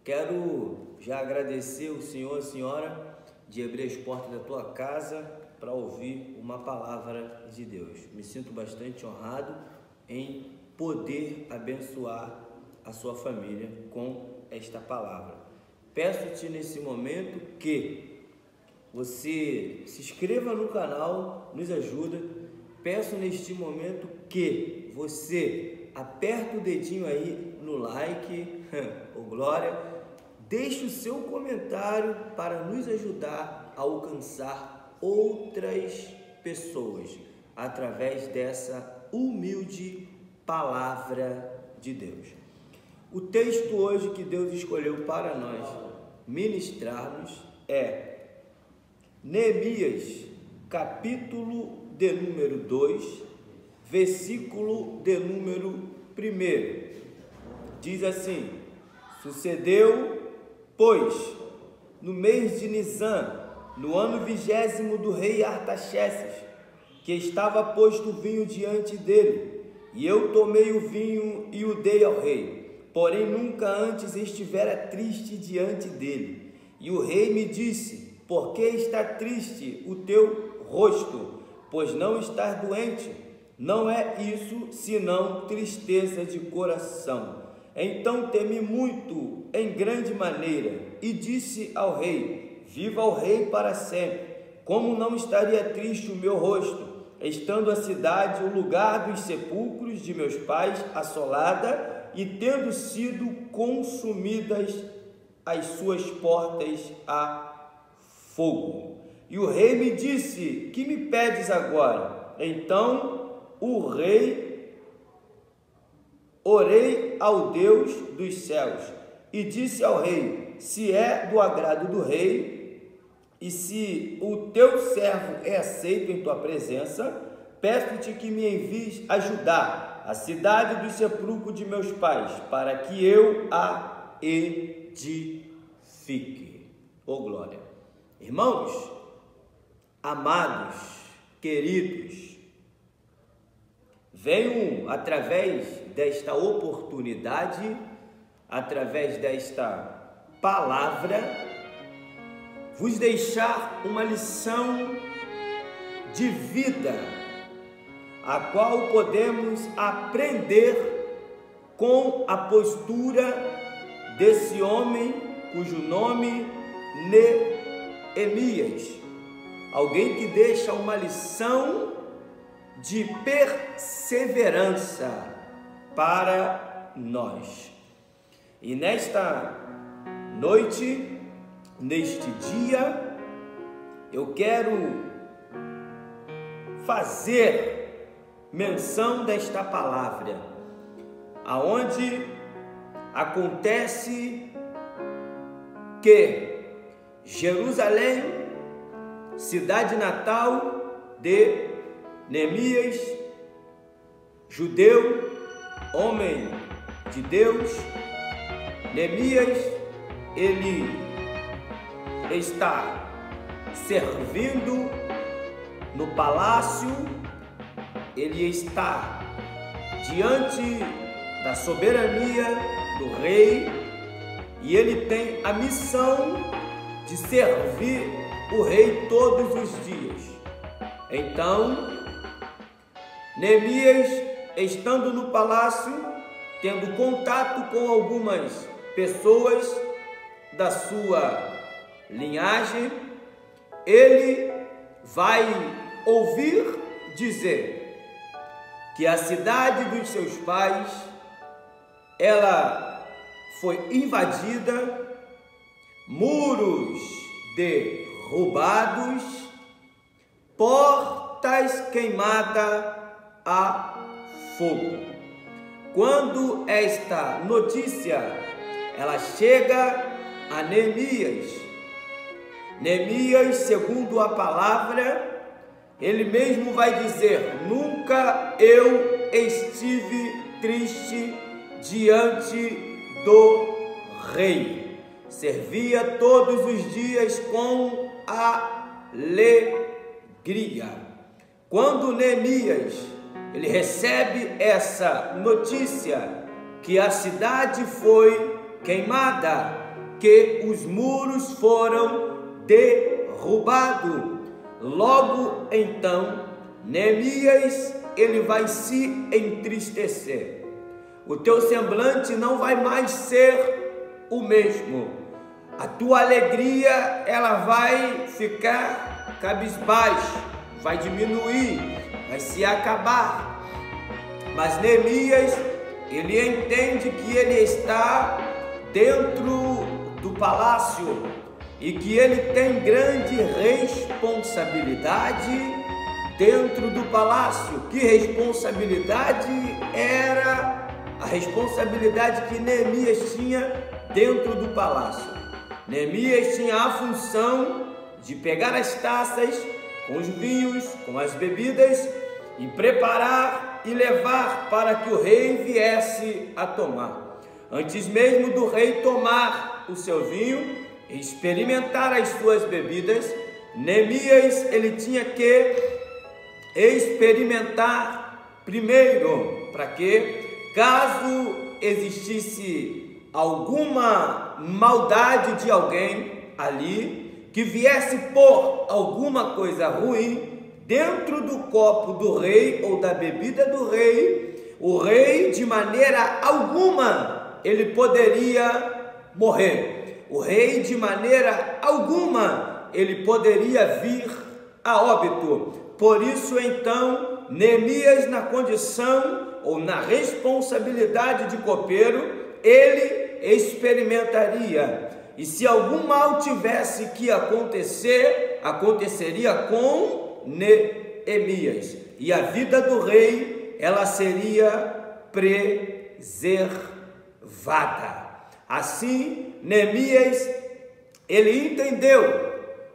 Quero já agradecer o senhor, a senhora, de abrir as portas da tua casa para ouvir uma palavra de Deus. Me sinto bastante honrado em poder abençoar a sua família com esta palavra. Peço-te nesse momento que você se inscreva no canal, nos ajuda. Peço neste momento que você aperte o dedinho aí no like, ou glória, deixe o seu comentário para nos ajudar a alcançar outras pessoas através dessa humilde palavra de Deus. O texto hoje que Deus escolheu para nós ministrarmos é Neemias, capítulo de número 2, versículo de número 1. Diz assim: sucedeu, pois, no mês de Nisan, no ano 20º do rei Artaxerxes, que estava posto o vinho diante dele, e eu tomei o vinho e o dei ao rei, porém nunca antes estivera triste diante dele. E o rei me disse: por que está triste o teu rosto? Pois não estás doente? Não é isso, senão tristeza de coração. Então temi muito, em grande maneira, e disse ao rei: viva o rei para sempre. Como não estaria triste o meu rosto, estando a cidade, o lugar dos sepulcros de meus pais, assolada, e tendo sido consumidas as suas portas a fogo? E o rei me disse: que me pedes agora? Então orei ao Deus dos céus e disse ao rei: se é do agrado do rei e se o teu servo é aceito em tua presença, peço-te que me envies ajudar a cidade do sepulcro de meus pais, para que eu a edifique. Oh glória! Irmãos, amados, queridos, venho através desta oportunidade, através desta palavra, vos deixar uma lição de vida, a qual podemos aprender com a postura desse homem, cujo nome Neemias, alguém que deixa uma lição de perseverança para nós. E nesta noite, neste dia, eu quero fazer menção desta palavra, aonde acontece que Jerusalém, cidade natal de Neemias, judeu, homem de Deus, Neemias, ele está servindo no palácio, ele está diante da soberania do rei e ele tem a missão de servir o rei todos os dias. Então, Neemias, estando no palácio, tendo contato com algumas pessoas da sua linhagem, ele vai ouvir dizer que a cidade dos seus pais, ela foi invadida, muros derrubados, portas queimadas a fogo. Quando esta notícia ela chega a Neemias, segundo a palavra, ele mesmo vai dizer: nunca eu estive triste diante do rei, servia todos os dias com alegria. Quando Neemias ele recebe essa notícia que a cidade foi queimada, que os muros foram derrubados. Logo então, Neemias, ele vai se entristecer. O teu semblante não vai mais ser o mesmo. A tua alegria, ela vai ficar cabisbaixo, vai diminuir, vai se acabar. Mas Neemias, ele entende que ele está dentro do palácio e que ele tem grande responsabilidade dentro do palácio. Que responsabilidade era a responsabilidade que Neemias tinha dentro do palácio? Neemias tinha a função de pegar as taças com os vinhos, com as bebidas e preparar e levar para que o rei viesse a tomar. Antes mesmo do rei tomar o seu vinho e experimentar as suas bebidas, Neemias, ele tinha que experimentar primeiro, para que, caso existisse alguma maldade de alguém ali, que viesse pôr alguma coisa ruim dentro do copo do rei ou da bebida do rei, o rei de maneira alguma ele poderia morrer. O rei de maneira alguma ele poderia vir a óbito. Por isso então, Neemias, na condição ou na responsabilidade de copeiro, ele experimentaria. E se algum mal tivesse que acontecer, aconteceria com Neemias. E a vida do rei, ela seria preservada. Assim, Neemias, ele entendeu,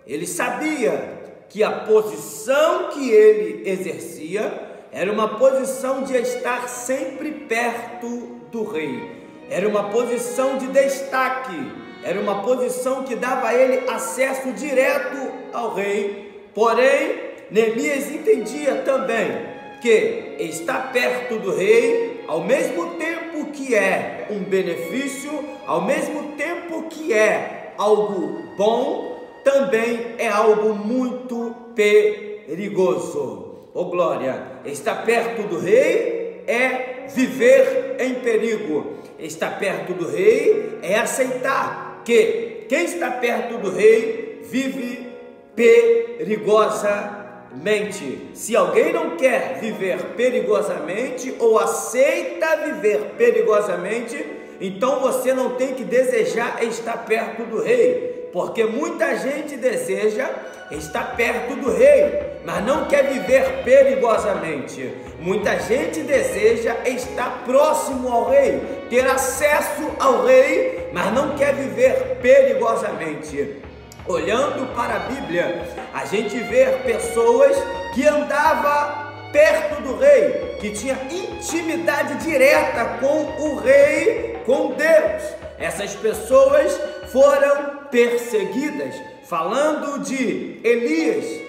ele sabia que a posição que ele exercia era uma posição de estar sempre perto do rei, era uma posição de destaque, era uma posição que dava a ele acesso direto ao rei. Porém, Neemias entendia também que estar perto do rei, ao mesmo tempo que é um benefício, ao mesmo tempo que é algo bom, também é algo muito perigoso. Oh glória! Estar perto do rei é viver em perigo. Estar perto do rei é aceitar que quem está perto do rei vive perigosamente. Se alguém não quer viver perigosamente ou aceita viver perigosamente, então você não tem que desejar estar perto do rei. Porque muita gente deseja estar perto do rei, mas não quer viver perigosamente. Muita gente deseja estar próximo ao rei, ter acesso ao rei, mas não quer viver perigosamente. Olhando para a Bíblia, a gente vê pessoas que andavam perto do rei, que tinha intimidade direta com o rei, com Deus. Essas pessoas foram perseguidas. Falando de Elias,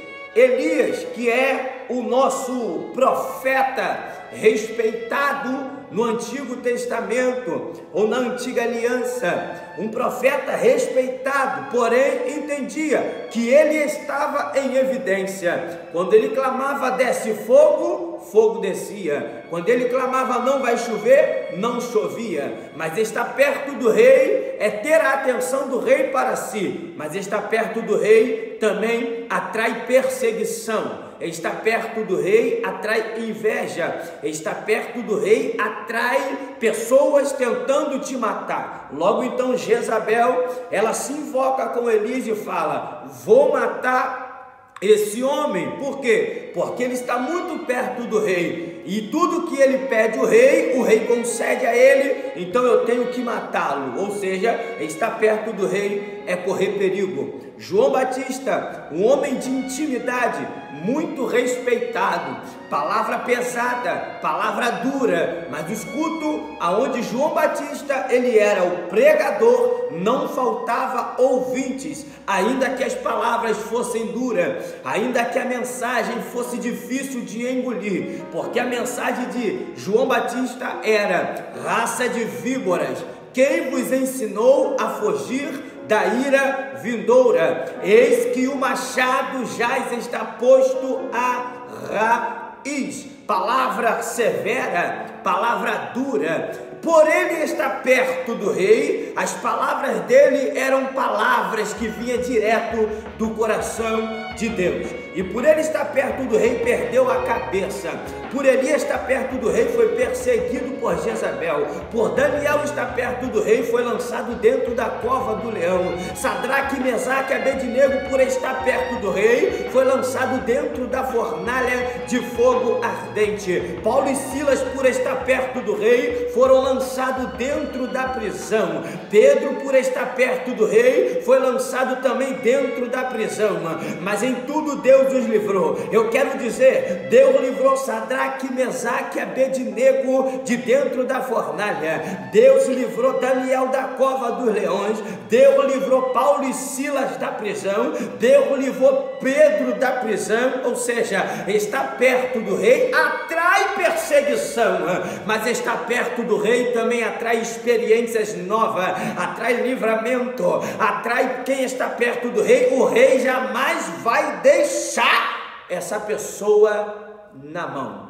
que é o nosso profeta respeitado no Antigo Testamento ou na Antiga Aliança, um profeta respeitado, porém entendia que ele estava em evidência. Quando ele clamava desce fogo, fogo descia. Quando ele clamava não vai chover, não chovia. Mas estar perto do rei é ter a atenção do rei para si, mas estar perto do rei também atrai perseguição. Estar perto do rei atrai inveja. Estar perto do rei atrai pessoas tentando te matar. Logo então Jezabel, ela se invoca com Elias e fala: vou matar esse homem. Por quê? Porque ele está muito perto do rei, e tudo que ele pede o rei concede a ele, então eu tenho que matá-lo. Ou seja, estar perto do rei é correr perigo. João Batista, um homem de intimidade, muito respeitado, palavra pesada, palavra dura, mas escuto aonde João Batista, ele era o pregador, não faltava ouvintes, ainda que as palavras fossem duras, ainda que a mensagem fosse difícil de engolir, porque a mensagem de João Batista era: raça de víboras, quem vos ensinou a fugir da ira vindoura? Eis que o machado já está posto à raiz. Palavra severa, palavra dura. Por ele estar perto do rei, as palavras dele eram palavras que vinham direto do coração de Deus. E por ele estar perto do rei, perdeu a cabeça. Por ele estar perto do rei, foi perseguido por Jezabel. Por Daniel estar perto do rei, foi lançado dentro da cova do leão. Sadraque, Mesaque e Abednego, por estar perto do rei, foi lançado dentro da fornalha de fogo ardente. Paulo e Silas, por estar perto do rei, foram lançados dentro da prisão. Pedro, por estar perto do rei, foi lançado também dentro da prisão. Mas em tudo Deus os livrou. Eu quero dizer, Deus livrou Sadraque, Mesaque e Abednego de dentro da fornalha. Deus livrou Daniel da cova dos leões. Deus livrou Paulo e Silas da prisão. Deus livrou Pedro da prisão. Ou seja, estar perto do rei atrai perseguição, mas estar perto do rei também atrai experiências novas, atrai livramento, atrai quem está perto do rei. O rei jamais vai deixar essa pessoa na mão.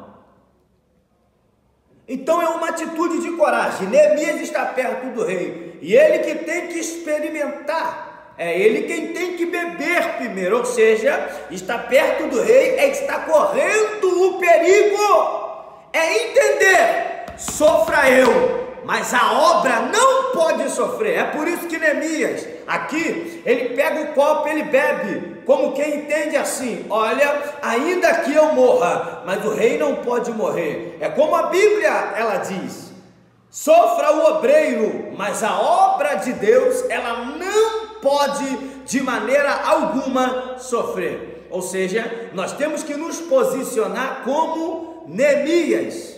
Então é uma atitude de coragem. Neemias está perto do rei e ele que tem que experimentar, é ele quem tem que beber primeiro, ou seja, está perto do rei é estar correndo o perigo, é entender, sofra eu, mas a obra não pode sofrer. É por isso que Neemias, aqui, ele pega o copo, ele bebe, como quem entende assim: olha, ainda que eu morra, mas o rei não pode morrer. É como a Bíblia, ela diz: sofra o obreiro, mas a obra de Deus, ela não pode de maneira alguma sofrer. Ou seja, nós temos que nos posicionar como Neemias.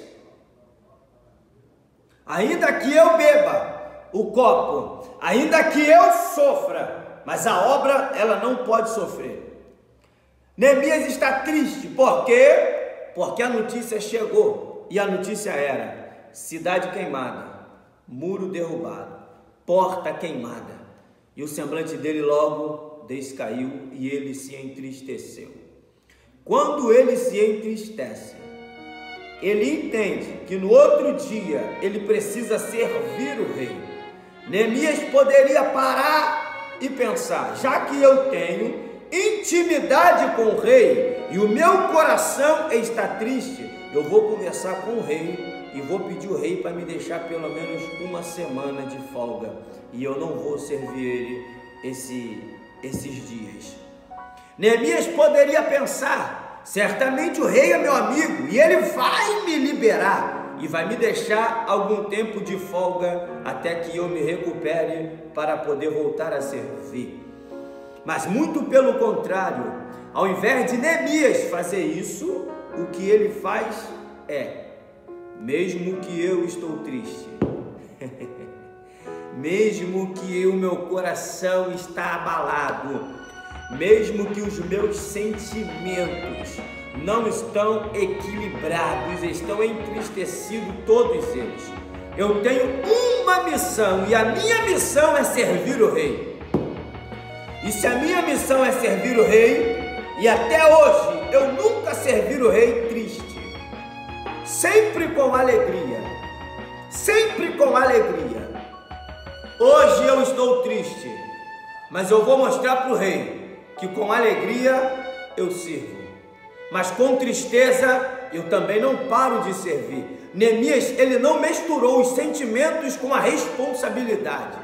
Ainda que eu beba o copo, ainda que eu sofra, mas a obra ela não pode sofrer. Neemias está triste, por quê? Porque a notícia chegou, e a notícia era: cidade queimada, muro derrubado, porta queimada. E o semblante dele logo descaiu e ele se entristeceu. Quando ele se entristece, ele entende que no outro dia ele precisa servir o rei. Neemias poderia parar e pensar: já que eu tenho intimidade com o rei e o meu coração está triste, eu vou conversar com o rei e vou pedir o rei para me deixar pelo menos uma semana de folga, e eu não vou servir ele esses dias. Neemias poderia pensar: certamente o rei é meu amigo e ele vai me liberar e vai me deixar algum tempo de folga até que eu me recupere para poder voltar a servir. Mas muito pelo contrário, ao invés de Neemias fazer isso, o que ele faz é: mesmo que eu estou triste, mesmo que o meu coração está abalado, mesmo que os meus sentimentos não estão equilibrados, estão entristecidos todos eles, eu tenho uma missão, e a minha missão é servir o rei. E se a minha missão é servir o rei, e até hoje eu nunca servi o rei triste, sempre com alegria, sempre com alegria. Hoje eu estou triste, mas eu vou mostrar para o rei que com alegria eu sirvo, mas com tristeza eu também não paro de servir. Neemias, ele não misturou os sentimentos com a responsabilidade.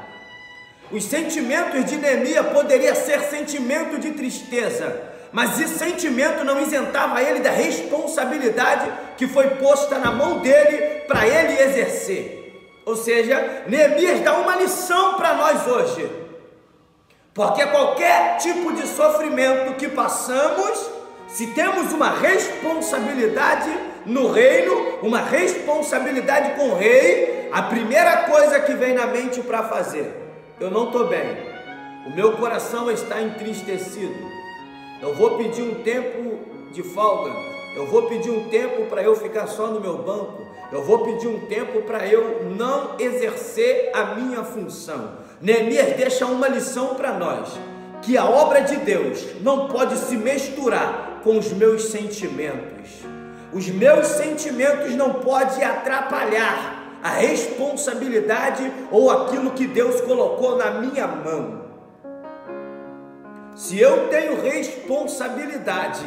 Os sentimentos de Neemias poderia ser sentimento de tristeza, mas esse sentimento não isentava ele da responsabilidade que foi posta na mão dele para ele exercer. Ou seja, Neemias dá uma lição para nós hoje, porque qualquer tipo de sofrimento que passamos, se temos uma responsabilidade no reino, uma responsabilidade com o rei, a primeira coisa que vem na mente para fazer: eu não estou bem, o meu coração está entristecido, eu vou pedir um tempo de folga, eu vou pedir um tempo para eu ficar só no meu banco, eu vou pedir um tempo para eu não exercer a minha função. Neemias deixa uma lição para nós, que a obra de Deus não pode se misturar com os meus sentimentos. Os meus sentimentos não podem atrapalhar a responsabilidade ou aquilo que Deus colocou na minha mão. Se eu tenho responsabilidade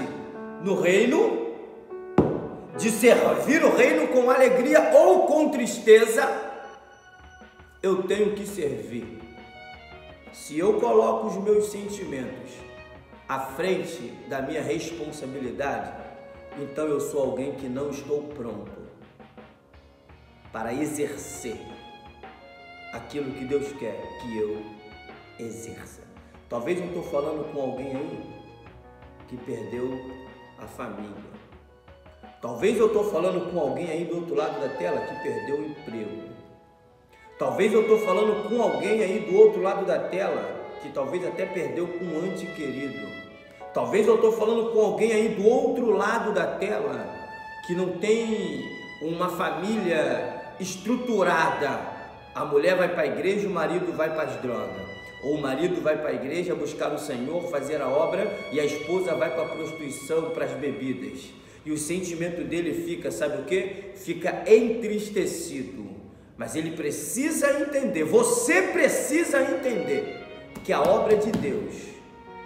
no reino, de servir o reino com alegria ou com tristeza, eu tenho que servir. Se eu coloco os meus sentimentos à frente da minha responsabilidade, então eu sou alguém que não estou pronto para exercer aquilo que Deus quer que eu exerça. Talvez eu estou falando com alguém aí que perdeu a família. Talvez eu estou falando com alguém aí do outro lado da tela que perdeu o emprego. Talvez eu estou falando com alguém aí do outro lado da tela que talvez até perdeu um ente querido. Talvez eu estou falando com alguém aí do outro lado da tela que não tem uma família estruturada. A mulher vai para a igreja, o marido vai para as drogas. Ou o marido vai para a igreja buscar o Senhor, fazer a obra, e a esposa vai para a prostituição, para as bebidas. E o sentimento dele fica, sabe o quê? Fica entristecido. Mas ele precisa entender, você precisa entender que a obra de Deus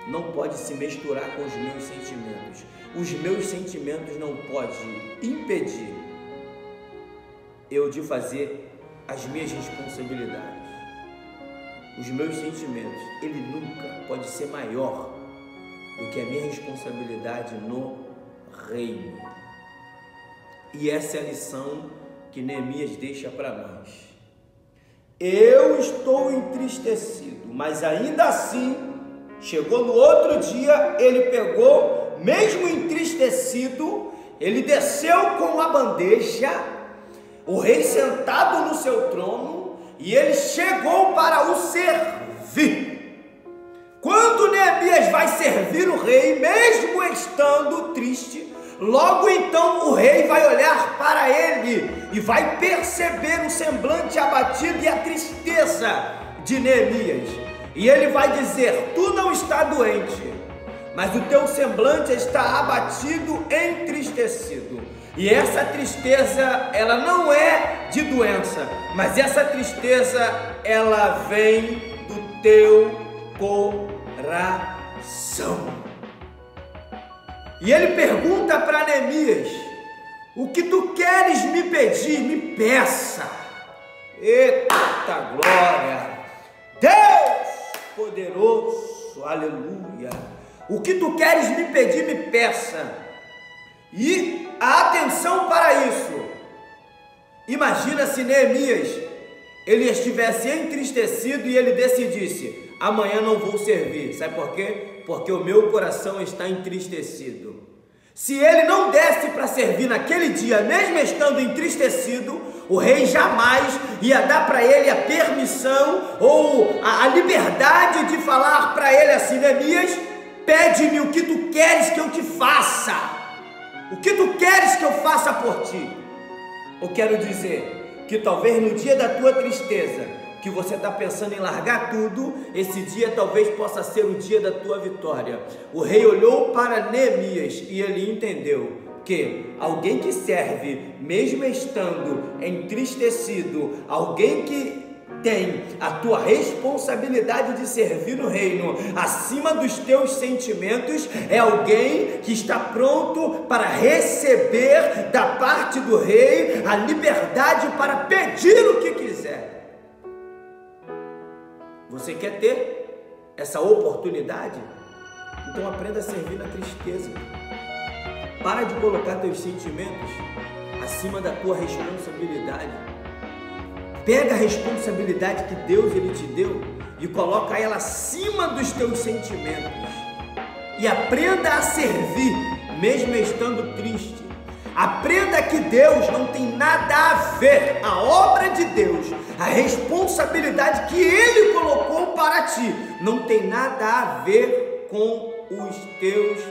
não pode se misturar com os meus sentimentos. Os meus sentimentos não podem impedir eu de fazer as minhas responsabilidades. Os meus sentimentos, ele nunca pode ser maior do que a minha responsabilidade no reino. E essa é a lição que Neemias deixa para nós. Eu estou entristecido, mas ainda assim, chegou no outro dia, ele pegou, mesmo entristecido, ele desceu com a bandeja, o rei sentado no seu trono, e ele chegou para o servir. Quando Neemias vai servir o rei, mesmo estando triste, logo então o rei vai olhar para ele e vai perceber o semblante abatido e a tristeza de Neemias. E ele vai dizer: tu não está doente, mas o teu semblante está abatido, entristecido. E essa tristeza, ela não é de doença, mas essa tristeza, ela vem do teu coração. E ele pergunta para Neemias: o que tu queres me pedir, me peça. Eita glória! Deus poderoso, aleluia! O que tu queres me pedir, me peça. E a atenção para isso. Imagina se Neemias, ele estivesse entristecido e ele decidisse: amanhã não vou servir. Sabe por quê? Porque o meu coração está entristecido. Se ele não desse para servir naquele dia, mesmo estando entristecido, o rei jamais ia dar para ele a permissão ou a liberdade de falar para ele assim: Neemias, pede-me o que tu queres que eu te faça. O que tu queres que eu faça por ti? Eu quero dizer que talvez no dia da tua tristeza, que você está pensando em largar tudo, esse dia talvez possa ser o dia da tua vitória. O rei olhou para Neemias e ele entendeu que alguém que serve, mesmo estando entristecido, alguém que tem a tua responsabilidade de servir no reino acima dos teus sentimentos, é alguém que está pronto para receber da parte do rei a liberdade para pedir o que quiser. Você quer ter essa oportunidade? Então aprenda a servir na tristeza. Para de colocar teus sentimentos acima da tua responsabilidade. Pega a responsabilidade que Deus ele te deu e coloca ela acima dos teus sentimentos. E aprenda a servir, mesmo estando triste. Aprenda que Deus não tem nada a ver, a obra de Deus, a responsabilidade que Ele colocou para ti, não tem nada a ver com os teus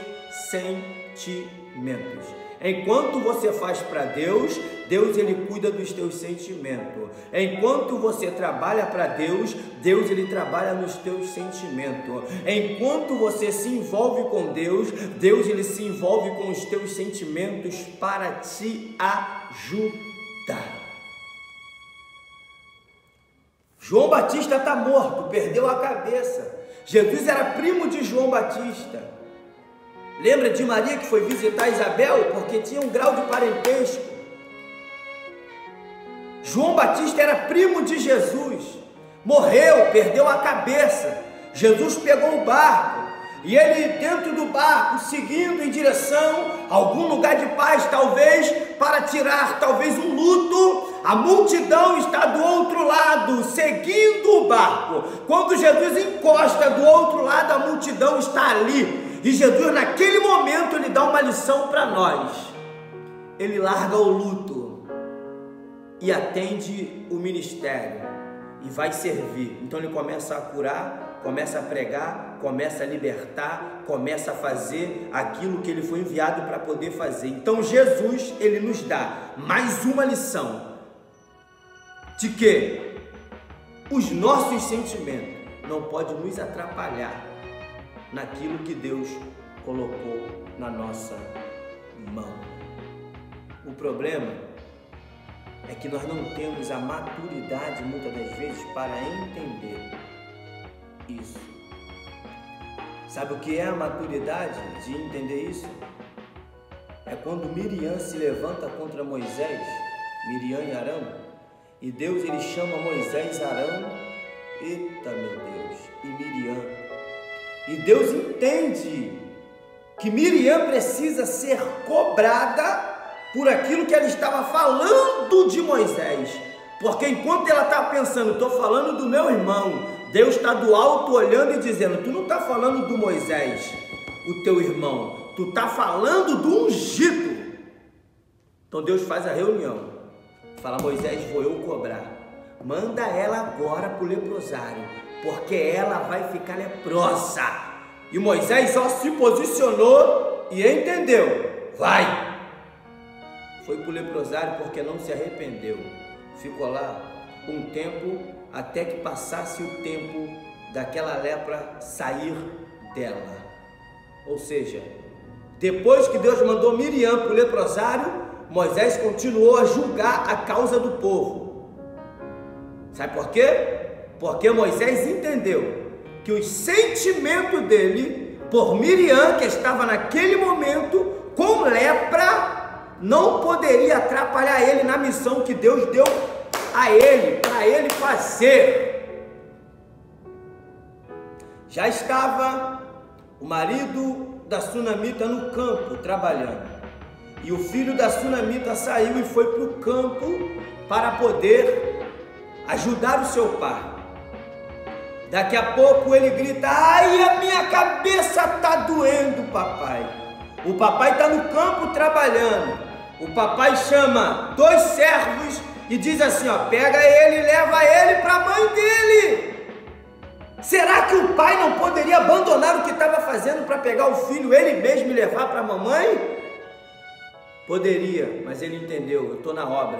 sentimentos. Enquanto você faz para Deus, Deus ele cuida dos teus sentimentos. Enquanto você trabalha para Deus, Deus ele trabalha nos teus sentimentos. Enquanto você se envolve com Deus, Deus ele se envolve com os teus sentimentos para te ajudar. João Batista está morto, perdeu a cabeça. Jesus era primo de João Batista. Lembra de Maria que foi visitar Isabel? Porque tinha um grau de parentesco. João Batista era primo de Jesus. Morreu, perdeu a cabeça. Jesus pegou o barco. E ele dentro do barco, seguindo em direção a algum lugar de paz, talvez para tirar talvez um luto. A multidão está do outro lado, seguindo o barco. Quando Jesus encosta do outro lado, a multidão está ali. E Jesus naquele momento, ele dá uma lição para nós. Ele larga o luto e atende o ministério e vai servir. Então ele começa a curar, começa a pregar, começa a libertar, começa a fazer aquilo que ele foi enviado para poder fazer. Então Jesus, ele nos dá mais uma lição de que os nossos sentimentos não podem nos atrapalhar naquilo que Deus colocou na nossa mão. O problema é que nós não temos a maturidade, muitas das vezes, para entender isso. Sabe o que é a maturidade de entender isso? É quando Miriam se levanta contra Moisés, Miriam e Arão, e Deus ele chama Moisés, Arão, eita meu Deus, e Miriam. E Deus entende que Miriam precisa ser cobrada por aquilo que ela estava falando de Moisés. Porque enquanto ela está pensando, estou falando do meu irmão, Deus está do alto olhando e dizendo, tu não está falando do Moisés, o teu irmão, tu está falando do ungido. Então Deus faz a reunião, fala, Moisés, vou eu cobrar. Manda ela agora para o leprosário, porque ela vai ficar leprosa. E Moisés só se posicionou e entendeu. Vai! Foi para o leprosário porque não se arrependeu. Ficou lá um tempo até que passasse o tempo daquela lepra sair dela. Ou seja, depois que Deus mandou Miriam para o leprosário, Moisés continuou a julgar a causa do povo. Sabe por quê? Porque Moisés entendeu que os sentimentos dele por Miriam, que estava naquele momento com lepra, não poderia atrapalhar ele na missão que Deus deu a ele, para ele fazer. Já estava o marido da sunamita no campo trabalhando, e o filho da sunamita saiu e foi para o campo para poder ajudar o seu pai. Daqui a pouco ele grita, ai, a minha cabeça está doendo, papai. O papai está no campo trabalhando. O papai chama 2 servos e diz assim, ó, pega ele e leva ele para a mãe dele. Será que o pai não poderia abandonar o que estava fazendo para pegar o filho, ele mesmo e levar para a mamãe? Poderia, mas ele entendeu, eu estou na obra,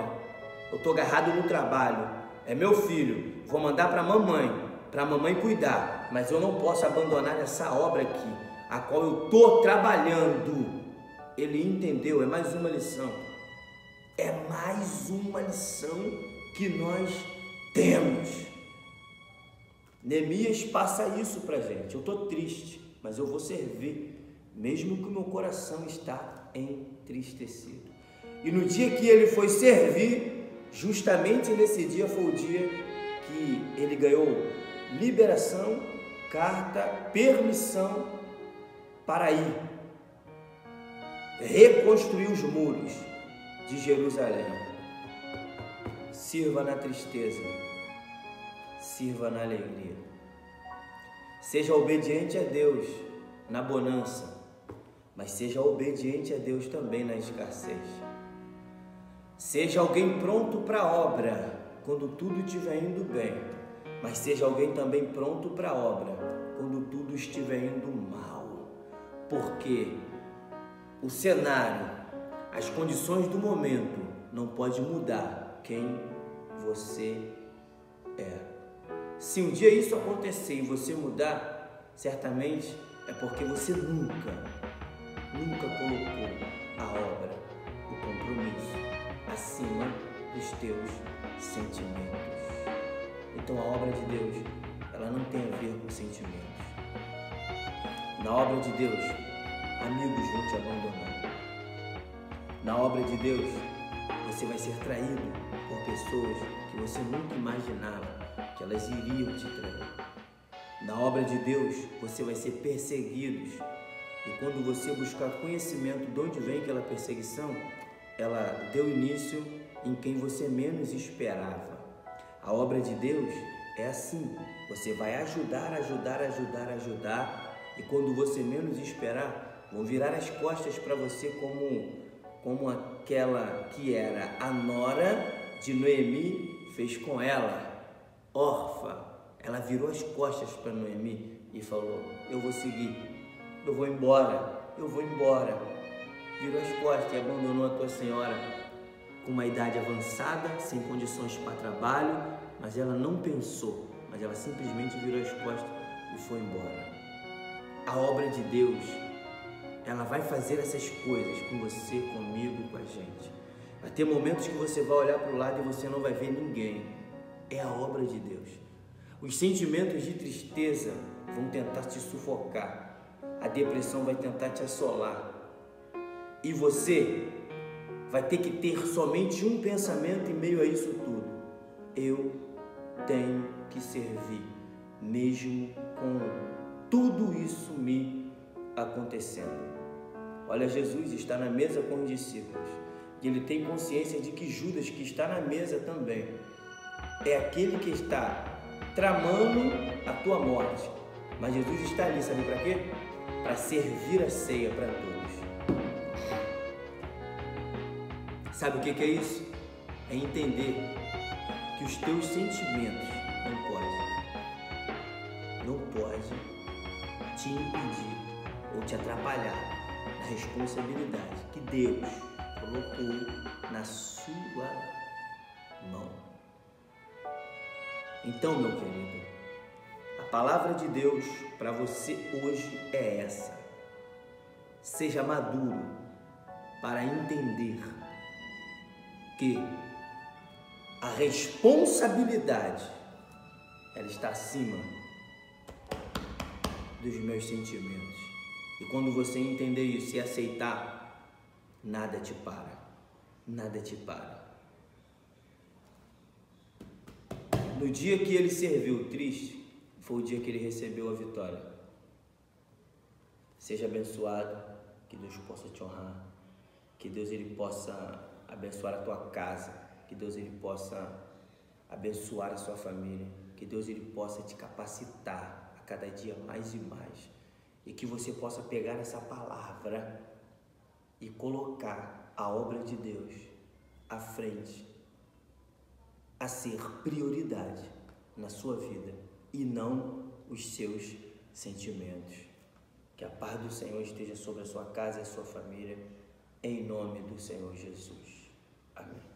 eu estou agarrado no trabalho, é meu filho, vou mandar para a mamãe cuidar, mas eu não posso abandonar essa obra aqui, a qual eu estou trabalhando. Ele entendeu, é mais uma lição. É mais uma lição que nós temos. Neemias passa isso para a gente. Eu estou triste, mas eu vou servir, mesmo que o meu coração está entristecido. E no dia que ele foi servir, justamente nesse dia foi o dia que ele ganhou liberação, carta, permissão para ir reconstruir os muros de Jerusalém. Sirva na tristeza, sirva na alegria. Seja obediente a Deus na bonança, mas seja obediente a Deus também na escassez. Seja alguém pronto para a obra quando tudo estiver indo bem, mas seja alguém também pronto para a obra quando tudo estiver indo mal. Porque o cenário, As condições do momento não podem mudar quem você é. Se um dia isso acontecer e você mudar, certamente é porque você nunca colocou a obra, o compromisso acima dos teus sentimentos. Então a obra de Deus, ela não tem a ver com sentimentos. Na obra de Deus, amigos vão te abandonar. Na obra de Deus, você vai ser traído por pessoas que você nunca imaginava que elas iriam te trair. Na obra de Deus, você vai ser perseguido. E quando você buscar conhecimento de onde vem aquela perseguição, ela deu início em quem você menos esperava. A obra de Deus é assim. Você vai ajudar. E quando você menos esperar, vão virar as costas para você como aquela que era a nora de Noemi fez com ela, Orfa. Ela virou as costas para Noemi e falou: eu vou seguir, eu vou embora. Virou as costas e abandonou a tua senhora com uma idade avançada, sem condições para trabalho, mas ela não pensou, mas ela simplesmente virou as costas e foi embora. A obra de Deus, ela vai fazer essas coisas com você, comigo, com a gente. Vai ter momentos que você vai olhar para o lado e você não vai ver ninguém. É a obra de Deus. Os sentimentos de tristeza vão tentar te sufocar. A depressão vai tentar te assolar. E você vai ter que ter somente um pensamento em meio a isso tudo: eu tenho que servir, mesmo com tudo isso me acontecendo. Olha, Jesus está na mesa com os discípulos e ele tem consciência de que Judas, que está na mesa também, é aquele que está tramando a tua morte. Mas Jesus está ali, sabe para quê? Para servir a ceia para todos. Sabe o que é isso? É entender que os teus sentimentos não podem te impedir ou te atrapalhar na responsabilidade que Deus colocou na sua mão. Então, meu querido, a palavra de Deus para você hoje é essa: seja maduro para entender que a responsabilidade, ela está acima dos meus sentimentos. E quando você entender isso e aceitar, nada te para. No dia que ele serviu triste, foi o dia que ele recebeu a vitória. Seja abençoado, que Deus possa te honrar, que Deus ele possa abençoar a tua casa, que Deus ele possa abençoar a sua família, que Deus ele possa te capacitar a cada dia mais e mais, e que você possa pegar essa palavra e colocar a obra de Deus à frente, a ser prioridade na sua vida e não os seus sentimentos. Que a paz do Senhor esteja sobre a sua casa e a sua família, em nome do Senhor Jesus. Amém.